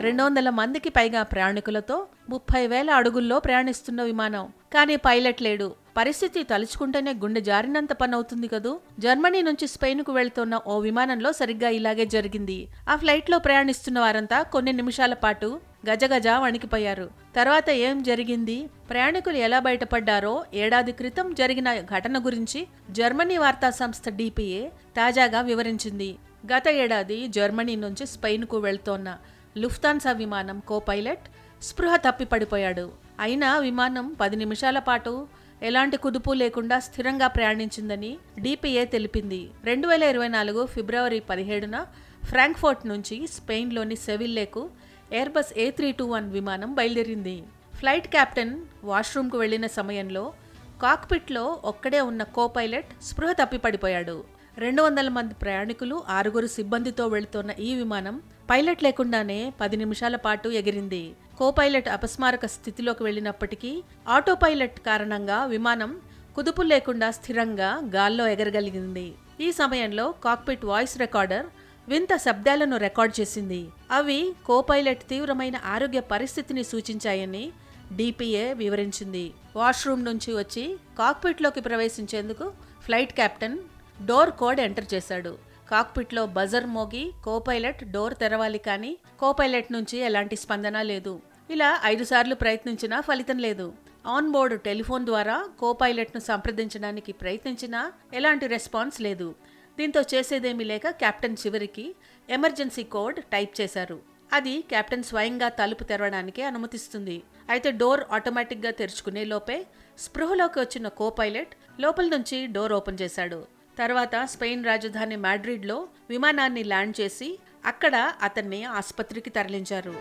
200 మందికి పైగా ప్రయాణికులతో 30,000 అడుగుల్లో ప్రయాణిస్తున్న విమానం. కానీ పైలట్ లేడు. పరిస్థితి తలుచుకుంటేనే గుండె జారినంత పనవుతుంది కదూ. జర్మనీ నుంచి స్పెయిన్కు వెళ్తున్న ఓ విమానంలో సరిగ్గా ఇలాగే జరిగింది. ఆ ఫ్లైట్లో ప్రయాణిస్తున్న వారంతా కొన్ని నిమిషాల పాటు గజగజ వణికిపోయారు. తర్వాత ఏం జరిగింది, ప్రయాణికులు ఎలా బయటపడ్డారో ఏడాది క్రితం జరిగిన ఘటన గురించి జర్మనీ వార్తా సంస్థ డిపిఏ తాజాగా వివరించింది. గత ఏడాది జర్మనీ నుంచి స్పెయిన్కు వెళ్తోన్న లుఫ్తాన్సా విమానం కో పైలట్ స్పృహ తప్పి పడిపోయాడు. అయినా విమానం 10 నిమిషాల పాటు ఎలాంటి కుదుపు లేకుండా స్థిరంగా ప్రయాణించిందని డిపిఏ తెలిపింది. 2024 ఫిబ్రవరి 17న ఫ్రాంక్ఫర్ట్ నుంచి స్పెయిన్లోని సెవిల్లేకు ఎయిర్బస్ A321 విమానం బయలుదేరింది. ఫ్లైట్ కెప్టెన్ వాష్రూమ్కు వెళ్లిన సమయంలో కాక్పిట్లో ఒక్కడే ఉన్న కో పైలట్ స్పృహ తప్పి పడిపోయాడు. 200 మంది ప్రయాణికులు 6 సిబ్బందితో వెళుతోన్న ఈ విమానం పైలట్ లేకుండానే 10 నిమిషాల పాటు ఎగిరింది. కో పైలట్ అపస్మారక స్థితిలోకి వెళ్లినప్పటికీ ఆటో పైలట్ కారణంగా విమానం కుదుపు లేకుండా స్థిరంగా గాల్లో ఎగరగలిగింది. ఈ సమయంలో కాక్పిట్ వాయిస్ రికార్డర్ వింత శబ్దాలను రికార్డ్ చేసింది. అవి కో పైలట్ తీవ్రమైన ఆరోగ్య పరిస్థితిని సూచించాయని డిపిఏ వివరించింది. వాష్రూమ్ నుంచి వచ్చి కాక్పిట్లోకి ప్రవేశించేందుకు flight captain door code enter చేశాడు. కాక్పిట్లో బజర్ మోగి కో పైలట్ డోర్ తెరవాలి, కానీ కో పైలట్ నుంచి ఎలాంటి స్పందన లేదు. ఇలా 5 సార్లు ప్రయత్నించినా ఫలితం లేదు. ఆన్ బోర్డు టెలిఫోన్ ద్వారా కో పైలట్ను సంప్రదించడానికి ప్రయత్నించినా ఎలాంటి రెస్పాన్స్ లేదు. దీంతో చేసేదేమీ లేక కెప్టెన్ చివరికి ఎమర్జెన్సీ కోడ్ టైప్ చేశారు. అది కెప్టెన్ స్వయంగా తలుపు తెరవడానికి అనుమతిస్తుంది. అయితే డోర్ ఆటోమేటిక్గా తెరుచుకునే లోపే స్పృహలోకి వచ్చిన కో పైలట్ లోపల నుంచి డోర్ ఓపెన్ చేశాడు. తర్వాత స్పెయిన్ రాజధాని మాడ్రిడ్లో విమానాన్ని ల్యాండ్ చేసి అక్కడ అతన్ని ఆసుపత్రికి తరలించారు.